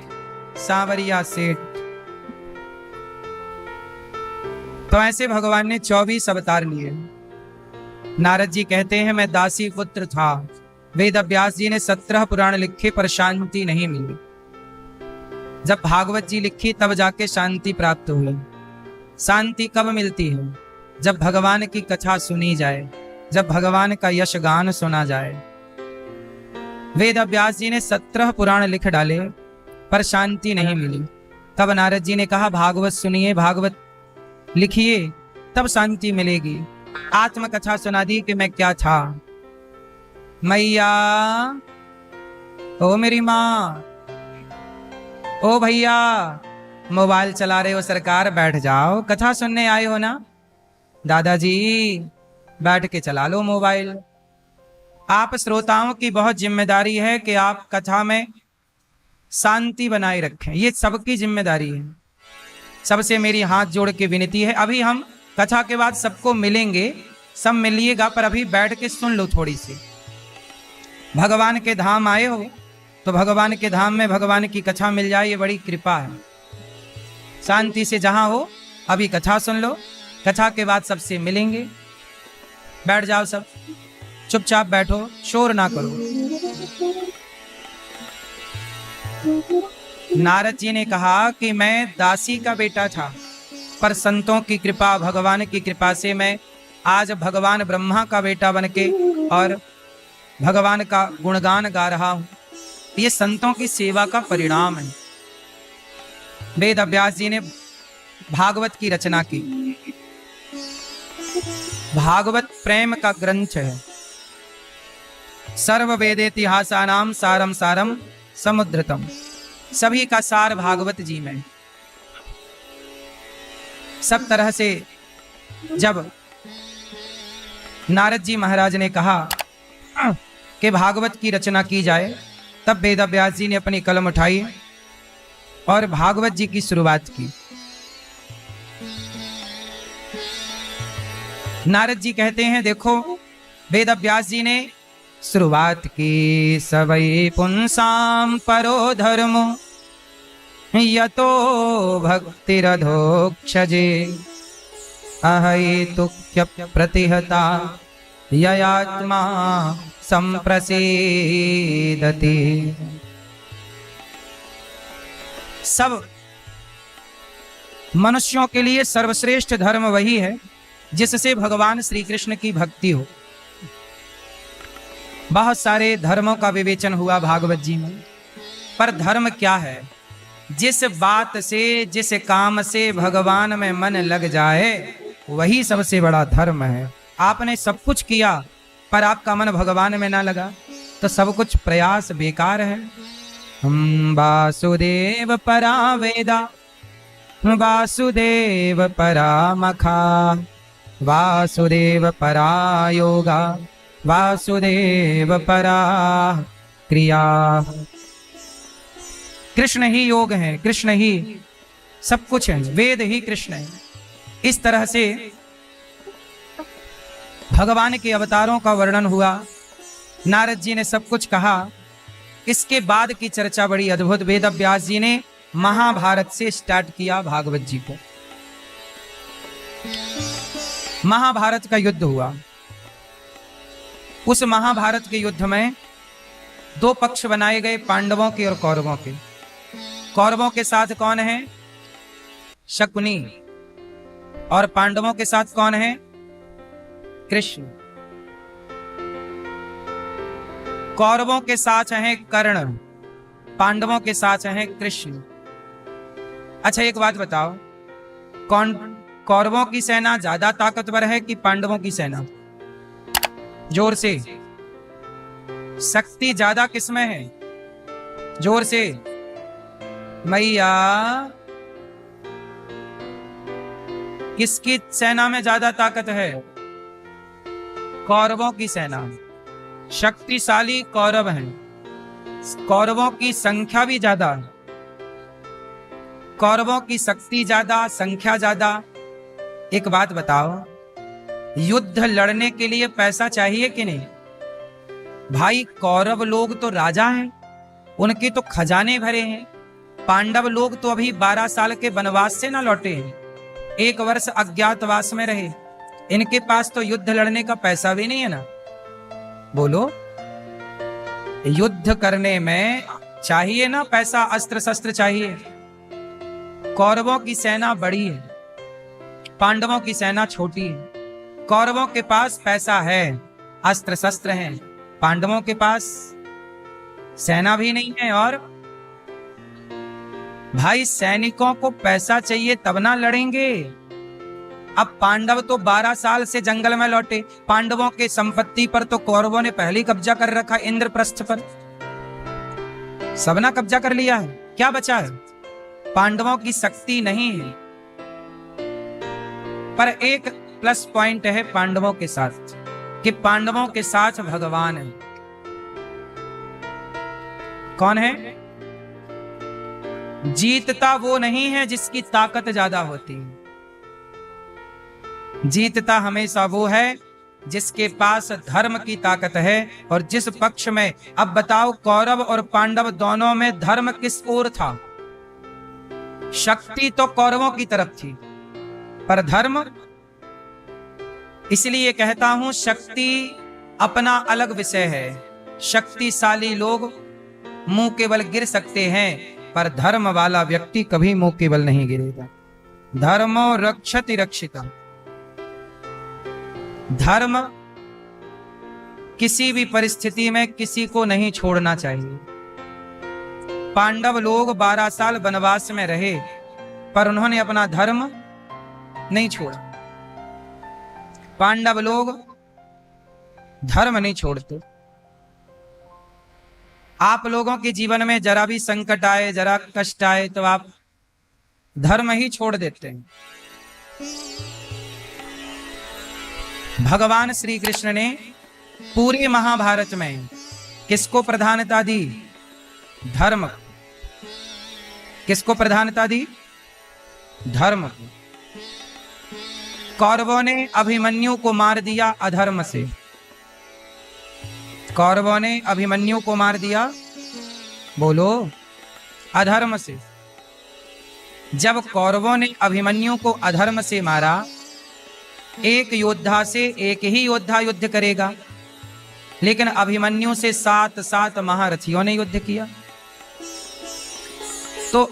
सांवरिया सेठ। तो ऐसे भगवान ने 24 अवतार लिए। नारद जी कहते हैं मैं दासी पुत्र था। वेद व्यास जी ने 17 पुराण लिखे पर शांति नहीं मिली। जब भागवत जी लिखी तब जाके शांति प्राप्त हुई। शांति कब मिलती है? जब भगवान की कथा सुनी जाए, जब भगवान का यश गान सुना जाए। वेद व्यास जी ने 17 पुराण लिख डाले पर शांति नहीं मिली। तब नारद जी ने कहा भागवत सुनिए, भागवत लिखिए, तब शांति मिलेगी। आत्मकथा सुना दी कि मैं क्या था। मैया, ओ मेरी माँ, ओ भैया, मोबाइल चला रहे हो सरकार, बैठ जाओ, कथा सुनने आए हो ना। दादाजी बैठ के चला लो मोबाइल। आप श्रोताओं की बहुत जिम्मेदारी है कि आप कथा में शांति बनाए रखें। ये सबकी जिम्मेदारी है। सबसे मेरी हाथ जोड़ के विनती है, अभी हम कथा के बाद सबको मिलेंगे, सब मिलिएगा, पर अभी बैठ के सुन लो थोड़ी सी। भगवान के धाम आए हो तो भगवान के धाम में भगवान की कथा मिल जाए, ये बड़ी कृपा है। शांति से जहां हो अभी कथा सुन लो, कथा के बाद सबसे मिलेंगे। बैठ जाओ, सब चुपचाप बैठो, शोर ना करो। नारद जी ने कहा कि मैं दासी का बेटा था, पर संतों की कृपा, भगवान की कृपा से मैं आज भगवान ब्रह्मा का बेटा बनके और भगवान का गुणगान गा रहा हूं। ये संतों की सेवा का परिणाम है। वेद व्यास जी ने भागवत की रचना की। भागवत प्रेम का ग्रंथ है। सर्व वेदेतिहासानाम सारम सारम समुद्रतम। सभी का सार भागवत जी में। सब तरह से जब नारद जी महाराज ने कहा कि भागवत की रचना की जाए, तब वेद व्यास जी ने अपनी कलम उठाई और भागवत जी की शुरुआत की। नारद जी कहते हैं देखो, वेद व्यास जी ने शुरुआत की। सवै पुंसाम परो धर्मो यतो भक्तिरधोक्षजे अहैतुक्य प्रतिहता ययात्मा संप्रसीदति। सब मनुष्यों के लिए सर्वश्रेष्ठ धर्म वही है जिससे भगवान श्री कृष्ण की भक्ति हो। बहुत सारे धर्मों का विवेचन हुआ भागवत जी में, पर धर्म क्या है? जिस बात से, जिस काम से भगवान में मन लग जाए वही सबसे बड़ा धर्म है। आपने सब कुछ किया पर आपका मन भगवान में ना लगा तो सब कुछ प्रयास बेकार है। हम वासुदेव परा वेदा, वासुदेव परा मखा, वासुदेव परा योगा, वासुदेव परा क्रिया। कृष्ण ही योग है, कृष्ण ही सब कुछ है, वेद ही कृष्ण है। इस तरह से भगवान के अवतारों का वर्णन हुआ। नारद जी ने सब कुछ कहा। इसके बाद की चर्चा बड़ी अद्भुत। वेद व्यास जी ने महाभारत से स्टार्ट किया भागवत जी को। महाभारत का युद्ध हुआ। उस महाभारत के युद्ध में दो पक्ष बनाए गए, पांडवों के और कौरवों के। कौरवों के साथ कौन है? शकुनी। और पांडवों के साथ कौन है? कृष्ण। कौरवों के साथ हैं कर्ण, पांडवों के साथ हैं कृष्ण। अच्छा एक बात बताओ, कौन कौरवों की सेना ज्यादा ताकतवर है कि पांडवों की सेना? जोर से। शक्ति ज्यादा किसमें है? जोर से। मैया, किसकी सेना में ज्यादा ताकत है? कौरवों की सेना। शक्तिशाली कौरव हैं। कौरवों की संख्या भी ज्यादा है। कौरवों की शक्ति ज्यादा, संख्या ज्यादा। एक बात बताओ, युद्ध लड़ने के लिए पैसा चाहिए कि नहीं? भाई कौरव लोग तो राजा हैं, उनके तो खजाने भरे हैं। पांडव लोग तो अभी 12 साल के वनवास से ना लौटे हैं, 1 वर्ष अज्ञातवास में रहे। इनके पास तो युद्ध लड़ने का पैसा भी नहीं है ना। बोलो, युद्ध करने में चाहिए ना पैसा, अस्त्र शस्त्र चाहिए। कौरवों की सेना बड़ी है, पांडवों की सेना छोटी है। कौरवों के पास पैसा है, अस्त्र शस्त्र हैं, पांडवों के पास सेना भी नहीं है। और भाई सैनिकों को पैसा चाहिए तब ना लड़ेंगे। अब पांडव तो 12 साल से जंगल में लौटे, पांडवों के संपत्ति पर तो कौरवों ने पहले ही कब्जा कर रखा, इंद्रप्रस्थ पर सबना कब्जा कर लिया है। क्या बचा है? पांडवों की शक्ति नहीं है। पर एक प्लस पॉइंट है पांडवों के साथ कि पांडवों के साथ भगवान है। कौन है? जीतता वो नहीं है जिसकी ताकत ज्यादा होती है, जीतता हमेशा वो है जिसके पास धर्म की ताकत है। और जिस पक्ष में, अब बताओ, कौरव और पांडव दोनों में धर्म किस ओर था? शक्ति तो कौरवों की तरफ थी, पर धर्म, इसलिए कहता हूं शक्ति अपना अलग विषय है। शक्तिशाली लोग मुंह केवल गिर सकते हैं, पर धर्म वाला व्यक्ति कभी मुंह केवल नहीं गिरेगा। धर्मो रक्षति रक्षिता। धर्म किसी भी परिस्थिति में किसी को नहीं छोड़ना चाहिए। पांडव लोग 12 साल वनवास में रहे, पर उन्होंने अपना धर्म नहीं छोड़ा। पांडव लोग धर्म नहीं छोड़ते। आप लोगों के जीवन में जरा भी संकट आए, जरा कष्ट आए, तो आप धर्म ही छोड़ देते हैं। भगवान श्री कृष्ण ने पूरे महाभारत में किसको प्रधानता दी? धर्म। किसको प्रधानता दी? धर्म को। कौरवों ने अभिमन्यु को मार दिया अधर्म से। कौरवों ने अभिमन्यु को मार दिया, बोलो, अधर्म से। जब कौरवों ने अभिमन्यु को अधर्म से मारा, एक योद्धा से एक ही योद्धा युद्ध करेगा, लेकिन अभिमन्यु से 7 महारथियों ने युद्ध किया। तो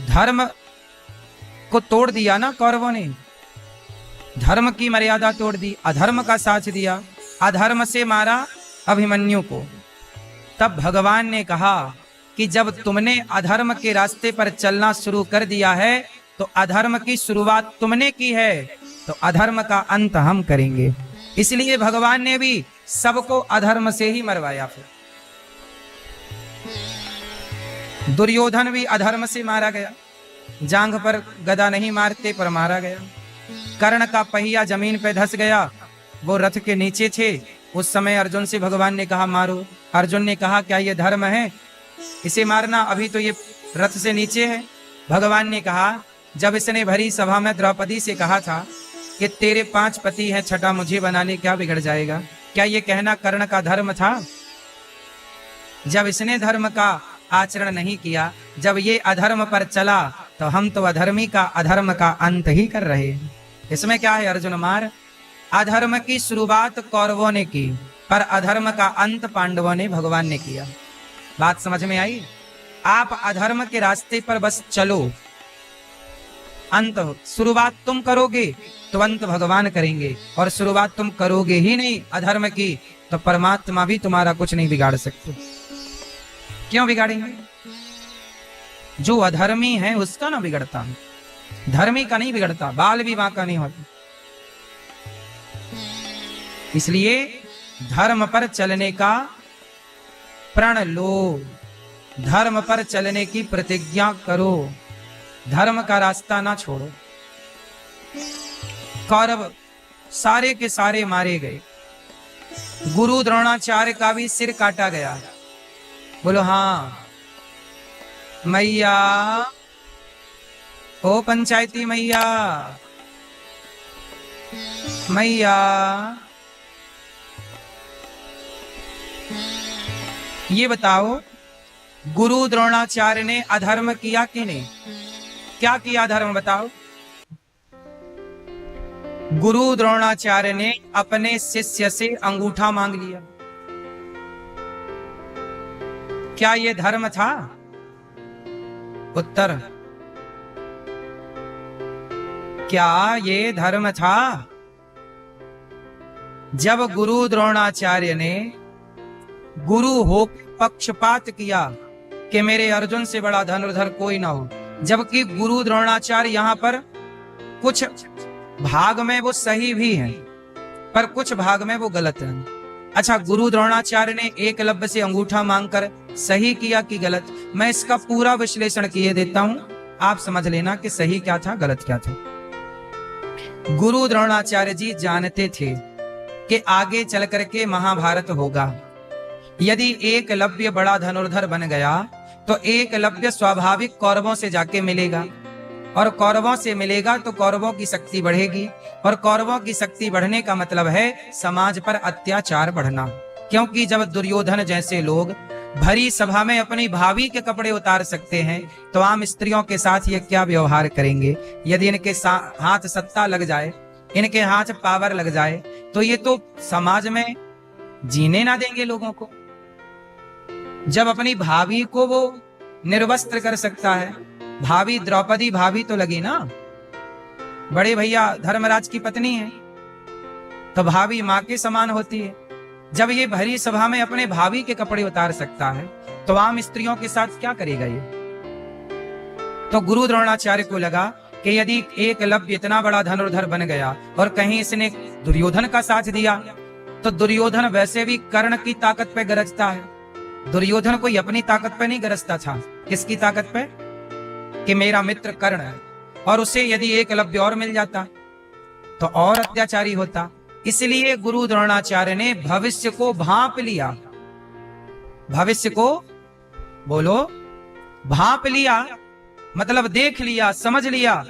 धर्म को तोड़ दिया ना कौरवों ने, धर्म की मर्यादा तोड़ दी, अधर्म का साथ दिया, अधर्म से मारा अभिमन्यु को। तब भगवान ने कहा कि जब तुमने अधर्म के रास्ते पर चलना शुरू कर दिया है, तो अधर्म की शुरुआत तुमने की है, तो अधर्म का अंत हम करेंगे। इसलिए भगवान ने भी सबको अधर्म से ही मरवाया। फिर दुर्योधन भी अधर्म से मारा गया, जांघ पर गदा नहीं मारते पर मारा गया। कर्ण का पहिया जमीन पे धंस गया, वो रथ के नीचे थे। उस समय अर्जुन से भगवान ने कहा मारो। अर्जुन ने कहा क्या ये धर्म है इसे मारना? अभी तो ये रथ से नीचे है। भगवान ने कहा जब इसने भरी सभा में द्रौपदी से कहा था कि तेरे 5 पति हैं, छठा मुझे बना ले, क्या बिगड़ जाएगा? क्या ये कहना कर्ण का धर्म था? जब इसने धर्म का आचरण नहीं किया, जब ये अधर्म पर चला, तो हम तो अधर्मी का अधर्म का अंत ही कर रहे हैं। इसमें क्या है अर्जुन? मार। अधर्म की शुरुआत कौरवों ने की, पर अधर्म का अंत पांडवों ने, भगवान ने किया। बात समझ में आई? आप अधर्म के रास्ते पर बस चलो, अंत हो। शुरुआत तुम करोगे तो अंत भगवान करेंगे, और शुरुआत तुम करोगे ही नहीं अधर्म की, तो परमात्मा भी तुम्हारा कुछ नहीं बिगाड़ सकते। क्यों बिगाड़ेंगे? जो अधर्मी है उसका ना बिगड़ता, धर्मी का नहीं बिगड़ता, बाल विवाह का नहीं होता। इसलिए धर्म पर चलने का प्रण लो, धर्म पर चलने की प्रतिज्ञा करो, धर्म का रास्ता ना छोड़ो। कौरव सारे के सारे मारे गए, गुरु द्रोणाचार्य का भी सिर काटा गया। बोलो हाँ मैया, ओ पंचायती मैया, मैया ये बताओ, गुरु द्रोणाचार्य ने अधर्म किया कि नहीं? क्या किया अधर्म बताओ? गुरु द्रोणाचार्य ने अपने शिष्य से अंगूठा मांग लिया। क्या ये धर्म था? उत्तर, क्या ये धर्म था? जब गुरु द्रोणाचार्य ने गुरु हो पक्षपात किया कि मेरे अर्जुन से बड़ा धनुर्धर कोई ना हो, जबकि गुरु द्रोणाचार्य यहाँ पर कुछ भाग में वो सही भी हैं, पर कुछ भाग में वो गलत हैं। अच्छा, गुरु द्रोणाचार्य ने एकलव्य से अंगूठा मांगकर सही किया कि गलत? मैं इसका पूरा विश्लेषण किए देता हूं, आप समझ लेना कि सही क्या था, गलत क्या था। गुरु द्रोणाचार्य जी जानते थे कि आगे चल करके महाभारत होगा। यदि एकलव्य बड़ा धनुर्धर बन गया तो एकलव्य स्वाभाविक कौरवों से जाके मिलेगा, और कौरवों से मिलेगा तो कौरवों की शक्ति बढ़ेगी, और कौरवों की शक्ति बढ़ने का मतलब है समाज पर अत्याचार बढ़ना। क्योंकि जब दुर्योधन जैसे लोग भरी सभा में अपनी भाभी के कपड़े उतार सकते हैं, तो आम स्त्रियों के साथ ये क्या व्यवहार करेंगे? यदि इनके हाथ सत्ता लग जाए, इनके हाथ पावर लग जाए, तो ये तो समाज में जीने ना देंगे लोगों को। जब अपनी भाभी को वो निर्वस्त्र कर सकता है, भाभी द्रौपदी भाभी तो लगी ना, बड़े भैया धर्मराज की पत्नी है, तो भाभी मां के समान होती है। जब ये भरी सभा में अपने भाभी के कपड़े उतार सकता है, तो आम स्त्रियों के साथ क्या करेगा ये? तो गुरु द्रोणाचार्य को लगा कि यदि एकलव्य इतना बड़ा धनुर्धर बन गया और कहीं इसने दुर्योधन का साथ दिया, तो दुर्योधन वैसे भी कर्ण की ताकत पे गरजता है। दुर्योधन कोई अपनी ताकत पे नहीं गरजता था, किसकी ताकत पे? कि मेरा मित्र कर्ण है, और उसे यदि एकलव्य और मिल जाता तो और अत्याचारी होता। इसलिए गुरु द्रोणाचार्य ने भविष्य को भांप लिया। भविष्य को बोलो, भांप लिया मतलब देख लिया, समझ लिया।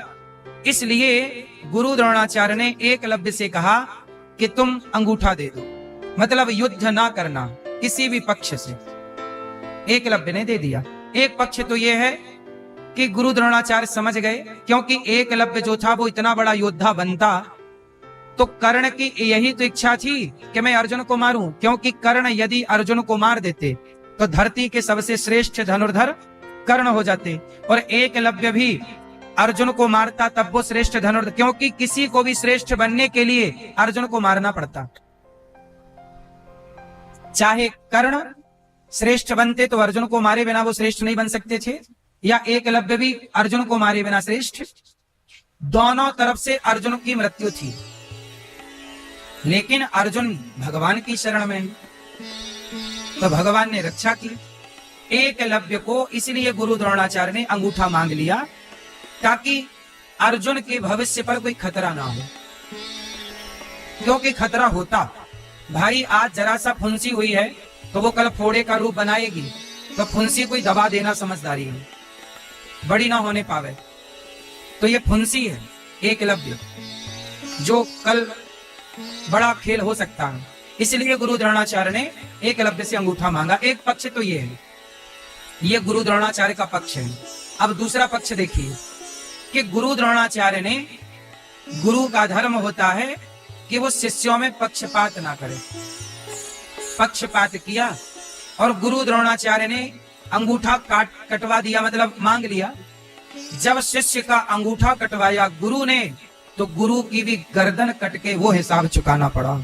इसलिए गुरु द्रोणाचार्य ने एकलव्य से कहा कि तुम अंगूठा दे दो, मतलब युद्ध ना करना किसी भी पक्ष से। एकलव्य ने दे दिया। एक पक्ष तो यह है कि गुरु द्रोणाचार्य समझ गए, क्योंकि एकलव्य जो था वो इतना बड़ा योद्धा बनता तो कर्ण की यही तो इच्छा थी कि मैं अर्जुन को मारूं, क्योंकि कर्ण यदि अर्जुन को मार देते तो धरती के सबसे श्रेष्ठ धनुर्धर कर्ण हो जाते, और एकलव्य भी अर्जुन को मारता तब वो श्रेष्ठ धनुर्धर, क्योंकि किसी को भी श्रेष्ठ बनने के लिए अर्जुन को मारना पड़ता। चाहे कर्ण श्रेष्ठ बनते तो अर्जुन को मारे बिना वो श्रेष्ठ नहीं बन सकते थे, या एकलव्य भी अर्जुन को मारे बिना श्रेष्ठ। दोनों तरफ से अर्जुन की मृत्यु थी, लेकिन अर्जुन भगवान की शरण में, तो भगवान ने रक्षा की एकलव्य को। इसलिए गुरु द्रोणाचार्य ने अंगूठा मांग लिया ताकि अर्जुन के भविष्य पर कोई खतरा ना हो, क्योंकि खतरा होता, भाई आज जरा सा फुंसी हुई है तो वो कल फोड़े का रूप बनाएगी, तो फुंसी कोई दबा देना समझदारी है, बड़ी ना होने पावे। तो ये फुंसी है एकलव्य, जो कल बड़ा खेल हो सकता है। इसलिए गुरु द्रोणाचार्य ने एकलव्य से अंगूठा मांगा। एक पक्ष तो ये है, ये गुरु द्रोणाचार्य का पक्ष है। अब दूसरा पक्ष देखिए कि गुरु द्रोणाचार्य ने, गुरु का धर्म होता है कि वो शिष्यों में पक्षपात ना करे। पक्षपात किया और गुरु द्रोणाचार्य ने अंगूठा कटवा दिया, मतलब मांग लिया। जब शिष्य का अंगूठा कटवाया गुरु ने, तो गुरु की भी गर्दन कट के वो हिसाब चुकाना पड़ा।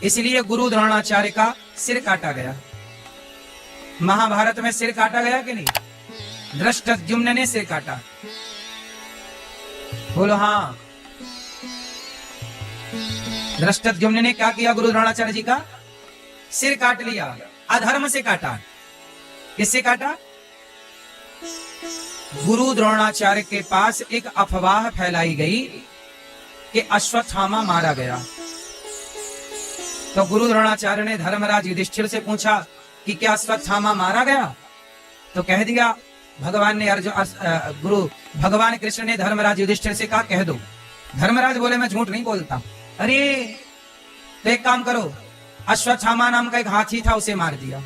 इसलिए गुरु द्रोणाचार्य का सिर काटा गया। महाभारत में सिर काटा गया कि नहीं? धृष्टद्युम्न ने सिर काटा, बोलो हाँ। धृष्टद्युम्न ने क्या किया? गुरु द्रोणाचार्य जी का सिर काट लिया, अधर्म से काटा। किससे काटा? गुरु द्रोणाचार्य के पास एक अफवाह फैलाई गई कि अश्वत्थामा मारा गया। तो गुरु द्रोणाचार्य ने धर्मराज युधिष्ठिर से पूछा कि क्या अश्वत्थामा मारा गया? तो कह दिया भगवान ने, भगवान कृष्ण ने धर्मराज युधिष्ठिर से कहा कह दो। धर्मराज बोले मैं झूठ नहीं बोलता, अरे तो एक काम करो, अश्वत्थामा नाम का एक हाथी था, उसे मार दिया।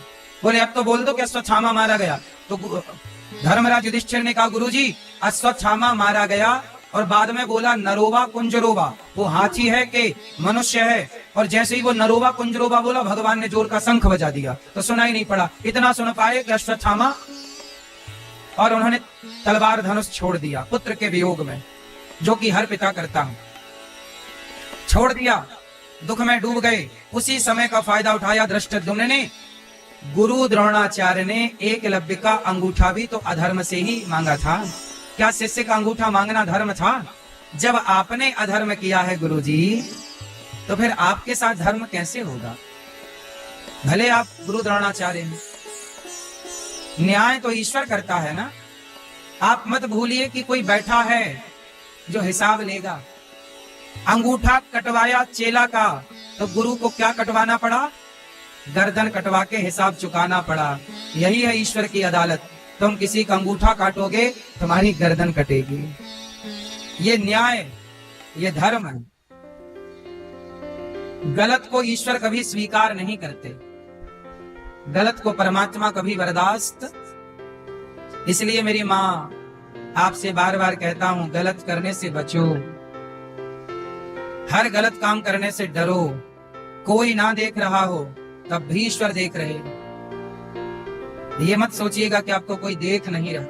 बोले अब तो बोल दो कि अश्वत्थामा मारा गया। तो धर्मराज युधिष्ठिर ने कहा गुरुजी अश्वत्थामा मारा गया, और बाद में बोला नरोवा कुंजरोवा, वो हाथी है कि मनुष्य है। और जैसे ही वो नरोवा कुंजरोवा बोला, भगवान ने जोर का शंख बजा दिया, तो सुना ही नहीं पड़ा। इतना सुन पाए कि अश्वत्थामा, और उन्होंने तलवार धनुष छोड़ दिया पुत्र के वियोग में, जो कि हर पिता करता है। छोड़ दिया, दुख में डूब गए। उसी समय का फायदा उठाया धृष्टद्युम्न ने। गुरु द्रोणाचार्य ने एकलव्य का अंगूठा भी तो अधर्म से ही मांगा था। क्या शिष्य का अंगूठा मांगना धर्म था? जब आपने अधर्म किया है गुरुजी, तो फिर आपके साथ धर्म कैसे होगा? भले आप गुरु द्रोणाचार्य हैं, न्याय तो ईश्वर करता है ना। आप मत भूलिए कि कोई बैठा है जो हिसाब लेगा। अंगूठा कटवाया चेला का, तो गुरु को क्या कटवाना पड़ा? गर्दन कटवा के हिसाब चुकाना पड़ा। यही है ईश्वर की अदालत। तुम किसी का अंगूठा काटोगे, तुम्हारी गर्दन कटेगी। ये न्याय, ये धर्म है। गलत को ईश्वर कभी स्वीकार नहीं करते, गलत को परमात्मा कभी बर्दाश्त। इसलिए मेरी माँ आपसे बार बार कहता हूं, गलत करने से बचो, हर गलत काम करने से डरो। कोई ना देख रहा हो तब भी ईश्वर देख रहे। ये मत सोचिएगा कि आपको कोई देख नहीं रहा।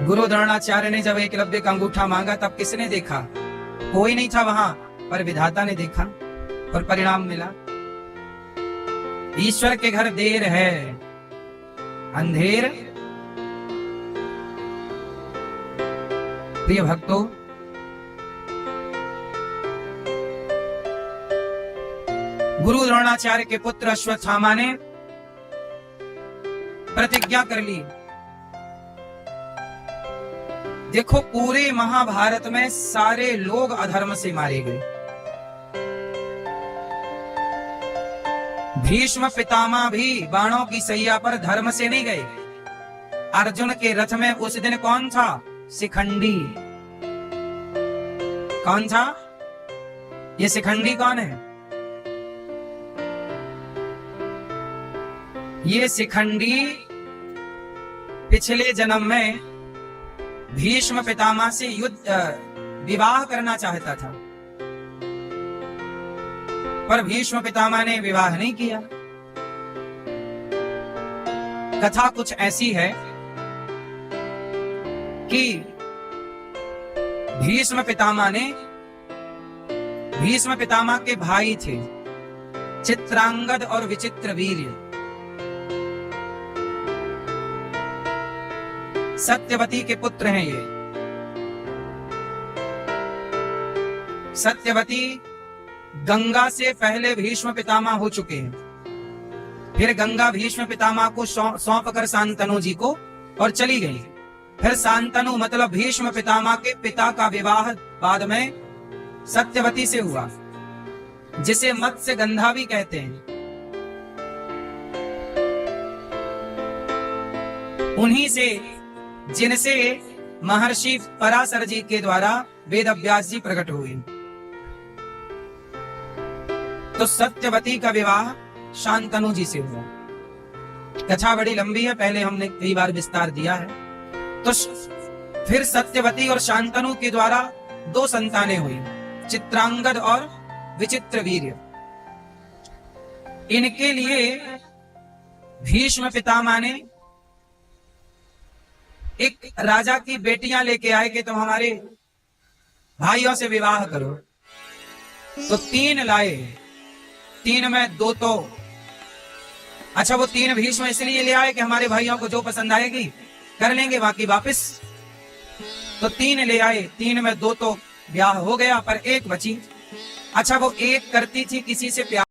गुरु द्रोणाचार्य ने जब एकलव्य का अंगूठा मांगा, तब किसने देखा? कोई नहीं था वहां, पर विधाता ने देखा और परिणाम मिला। ईश्वर के घर देर है, अंधेर। प्रिय भक्तों, गुरु द्रोणाचार्य के पुत्र अश्वत्थामा ने प्रतिज्ञा कर ली। देखो, पूरे महाभारत में सारे लोग अधर्म से मारे गए। भीष्म पितामह भी बाणों की सैया पर धर्म से नहीं गए। अर्जुन के रथ में उस दिन कौन था? शिखंडी। कौन था? ये शिखंडी कौन है? ये शिखंडी पिछले जन्म में भीष्म पितामह से विवाह करना चाहता था, पर भीष्म पितामह ने विवाह नहीं किया। कथा कुछ ऐसी है कि भीष्म पितामह के भाई थे चित्रांगद और विचित्रवीर्य। सत्यवती के पुत्र हैं ये। सत्यवती गंगा से पहले भीष्म पितामह हो चुके हैं। फिर गंगा भीष्म पितामह को सौंप कर शांतनु जी को और चली गई। फिर शांतनु मतलब भीष्म पितामह के पिता का विवाह बाद में सत्यवती से हुआ, जिसे मत्स्य गंधा भी कहते हैं। उन्हीं से, जिनसे महर्षि पराशर जी के द्वारा वेद व्यास जी प्रकट हुए। तो सत्यवती का विवाह शांतनु जी से हुआ। कथा बड़ी लंबी है, पहले हमने कई बार विस्तार दिया है। तो फिर सत्यवती और शांतनु के द्वारा दो संतानें हुई, चित्रांगद और विचित्रवीर्य। इनके लिए भीष्म पितामह ने एक राजा की बेटियां लेके आए कि तुम हमारे भाइयों से विवाह करो। तो 3 लाए, 3 में 2 तो अच्छा, वो 3 भीष्म इसलिए ले आए कि हमारे भाइयों को जो पसंद आएगी कर लेंगे, बाकी वापस। तो 3 ले आए, 3 में 2 तो ब्याह हो गया, पर 1 बची। अच्छा, वो एक करती थी किसी से प्यार।